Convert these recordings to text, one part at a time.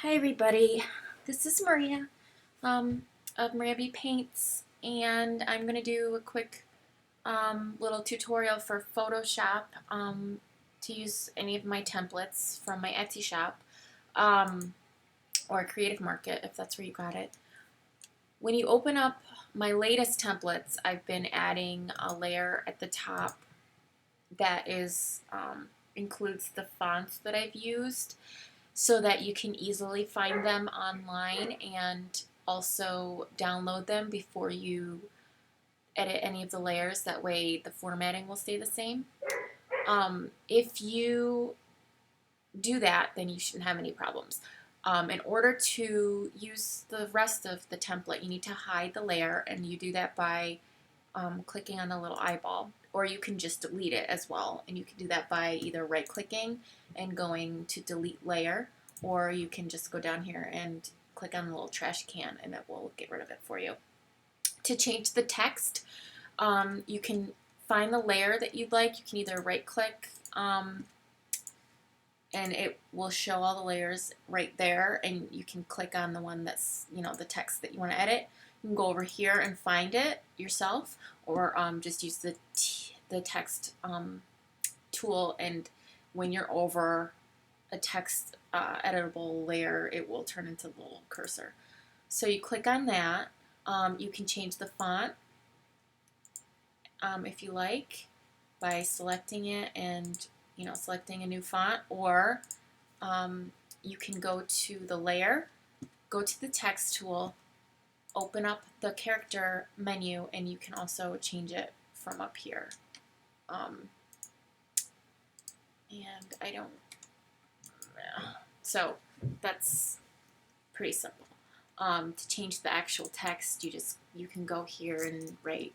Hi everybody, this is Maria of Maria B Paints, and I'm going to do a quick little tutorial for Photoshop to use any of my templates from my Etsy shop um, or Creative Market if that's where you got it. When you open up my latest templates, I've been adding a layer at the top that includes the fonts that I've used, so that you can easily find them online and also download them before you edit any of the layers. That way the formatting will stay the same. If you do that, then you shouldn't have any problems. In order to use the rest of the template, you need to hide the layer, and you do that by clicking on the little eyeball, or you can just delete it as well, and you can do that by either right clicking and going to delete layer, or you can just go down here and click on the little trash can and it will get rid of it for you. To change the text, you can find the layer that you'd like. You can either right click and it will show all the layers right there, and you can click on the one that's, the text that you want to edit. You can go over here and find it yourself, or just use the text tool, and when you're over a text editable layer, it will turn into a little cursor. So you click on that. You can change the font if you like by selecting it and selecting a new font, or you can go to the layer, go to the text tool, open up the character menu, and you can also change it from up here. And I don't, so that's pretty simple. To change the actual text, you can go here and write,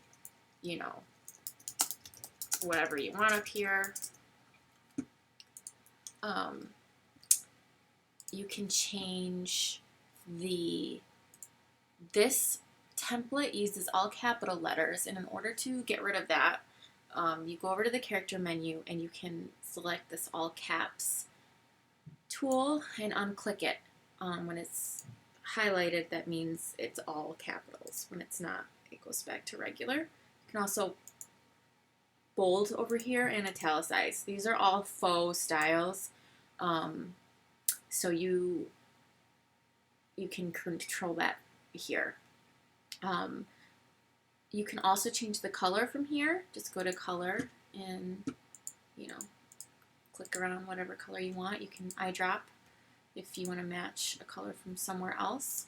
whatever you want up here. You can change this template uses all capital letters, and in order to get rid of that, you go over to the character menu and you can select this all caps tool and unclick it. When it's highlighted, that means it's all capitals. When it's not, it goes back to regular. You can also bold over here and italicize. These are all faux styles, so you can control that here. You can also change the color from here. Just go to color and click around whatever color you want. You can eyedrop if you want to match a color from somewhere else.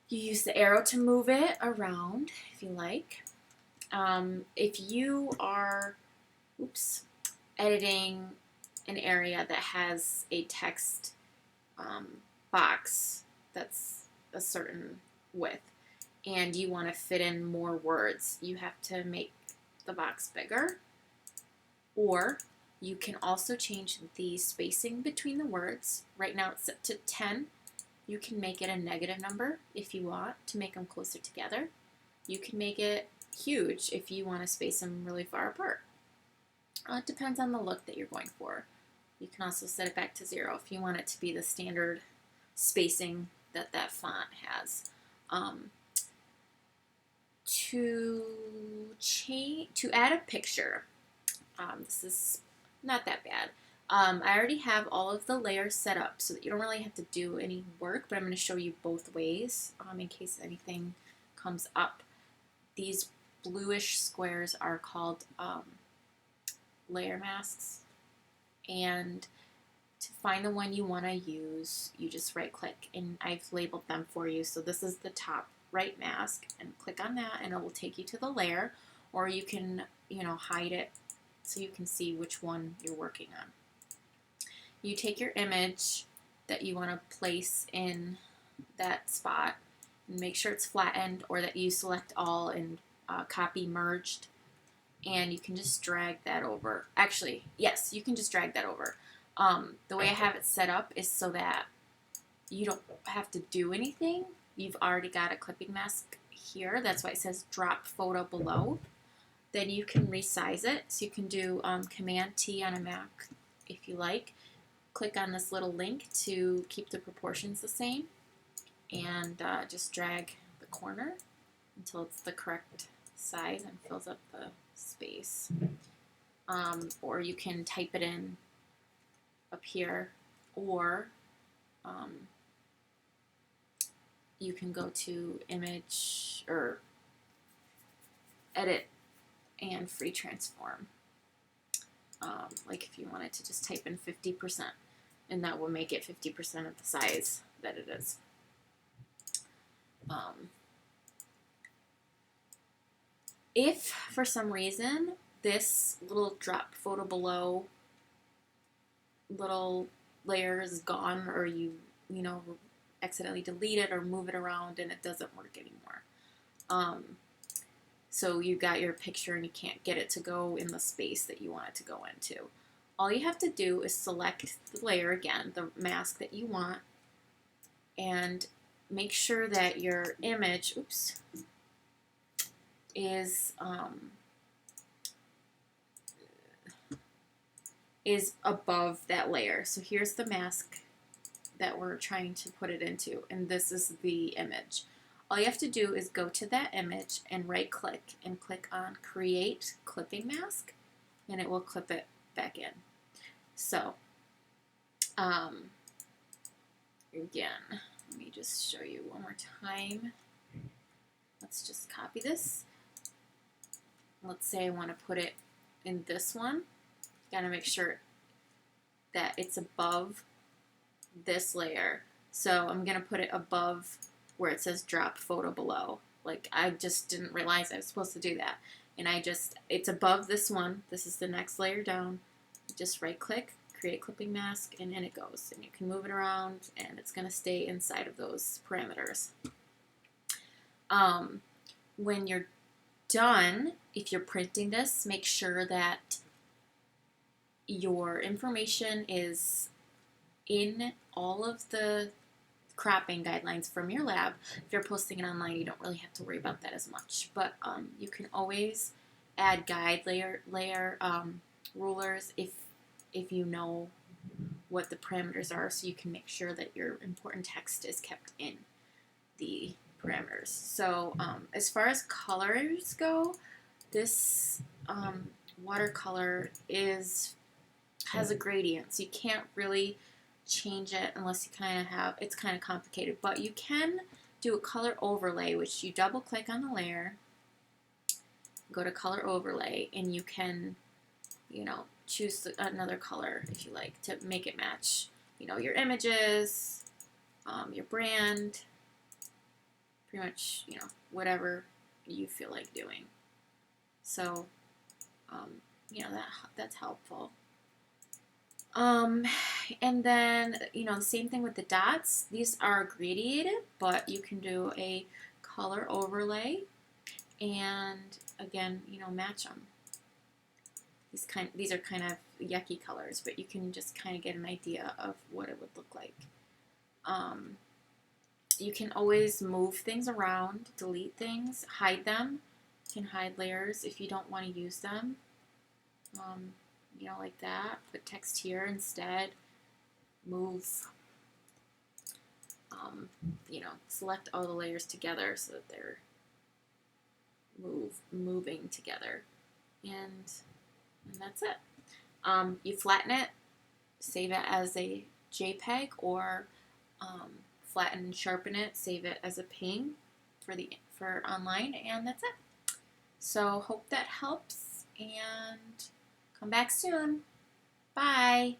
You use the arrow to move it around if you like. If you are editing an area that has a text box that's a certain width, and you want to fit in more words, you have to make the box bigger. Or you can also change the spacing between the words. Right now it's set to 10. You can make it a negative number if you want to make them closer together. You can make it huge if you want to space them really far apart. It depends on the look that you're going for. You can also set it back to 0 if you want it to be the standard spacing that that font has. To add a picture, this is not that bad. I already have all of the layers set up so that you don't really have to do any work, but I'm going to show you both ways in case anything comes up. These bluish squares are called layer masks, and to find the one you want to use, you just right click, and I've labeled them for you. So this is the top right mask, and click on that and it will take you to the layer, or you can hide it so you can see which one you're working on. You take your image that you want to place in that spot and make sure it's flattened, or that you select all and copy merged, and you can just drag that over. Actually, yes, you can just drag that over. The way I have it set up is so that you don't have to do anything. You've already got a clipping mask here. That's why it says drop photo below. Then you can resize it. So you can do Command T on a Mac if you like. click on this little link to keep the proportions the same, and just drag the corner until it's the correct size and fills up the space. Or you can type it in up here, or you can go to image or edit and free transform. Like if you wanted to just type in 50%, and that will make it 50% of the size that it is. If for some reason this little drop photo below little layer is gone, or you accidentally delete it or move it around and it doesn't work anymore. So you got your picture and you can't get it to go in the space that you want it to go into. All you have to do is select the layer again, the mask that you want, and make sure that your image, is above that layer. So here's the mask that we're trying to put it into, and this is the image. All you have to do is go to that image and right click and click on Create Clipping Mask, and it will clip it back in. So again, let me just show you one more time. Let's just copy this. Let's say I want to put it in this one. You gotta make sure that it's above this layer. So I'm gonna put it above where it says drop photo below. Like, I just didn't realize I was supposed to do that. And it's above this one. This is the next layer down. Just right click, create clipping mask, and in it goes. And you can move it around and it's gonna stay inside of those parameters. When you're done, if you're printing this, make sure that your information is in all of the cropping guidelines from your lab. If you're posting it online, you don't really have to worry about that as much. But you can always add guide layer rulers if you know what the parameters are, so you can make sure that your important text is kept in the parameters. So as far as colors go, this watercolor has a gradient, so you can't really change it unless you it's kind of complicated, but you can do a color overlay, which you double click on the layer, go to color overlay, and you can choose another color if you like to make it match your images, your brand, pretty much whatever you feel like doing. So that's helpful. And then, the same thing with the dots. These are gradiated, but you can do a color overlay and, again, match them. These are kind of yucky colors, but you can just kind of get an idea of what it would look like. You can always move things around, delete things, hide them. You can hide layers if you don't want to use them. Like that. Put text here instead. Move, select all the layers together so that they're moving together. And that's it. You flatten it, save it as a JPEG, or flatten and sharpen it, save it as a ping for online, and that's it. So hope that helps, and come back soon. Bye.